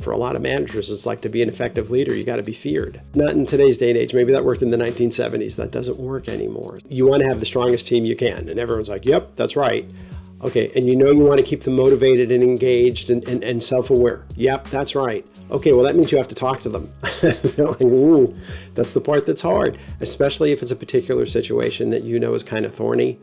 for a lot of managers, it's like to be an effective leader, you got to be feared. Not in today's day and age. Maybe that worked in the 1970s. That doesn't work anymore. You want to have the strongest team you can. And everyone's like, yep, that's right. Okay, and you want to keep them motivated and engaged and self-aware. Yep, that's right. Okay, well, that means you have to talk to them. They're like, ooh, that's the part that's hard, especially if it's a particular situation that is kind of thorny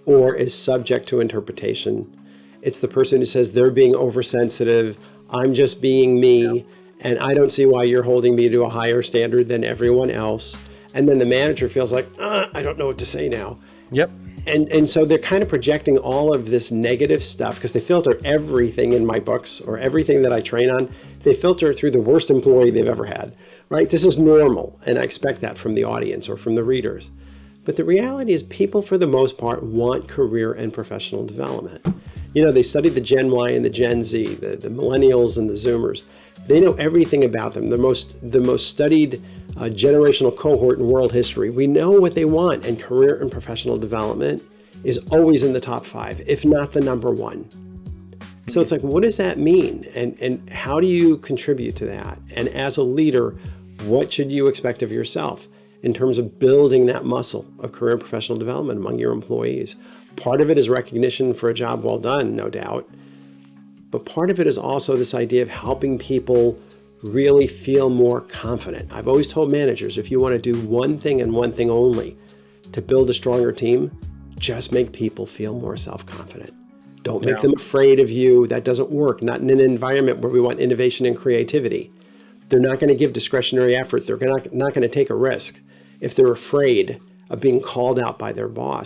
or is subject to interpretation. It's the person who says they're being oversensitive, I'm just being me, and I don't see why you're holding me to a higher standard than everyone else. And then the manager feels like, I don't know what to say now. Yep. And so they're kind of projecting all of this negative stuff because they filter everything in my books or everything that I train on. They filter through the worst employee they've ever had, right? This is normal. And I expect that from the audience or from the readers. But the reality is people, for the most part, want career and professional development. They studied the Gen Y and the Gen Z, the millennials and the Zoomers. They know everything about them, the most studied generational cohort in world history. We know what they want, and career and professional development is always in the top 5, if not the number 1. So it's like, what does that mean? And how do you contribute to that? And as a leader, what should you expect of yourself in terms of building that muscle of career and professional development among your employees? Part of it is recognition for a job well done, no doubt. But part of it is also this idea of helping people really feel more confident. I've always told managers, if you want to do one thing and one thing only to build a stronger team, just make people feel more self-confident. Don't make them afraid of you. That doesn't work. Not in an environment where we want innovation and creativity. They're not going to give discretionary effort. They're not going to take a risk if they're afraid of being called out by their boss.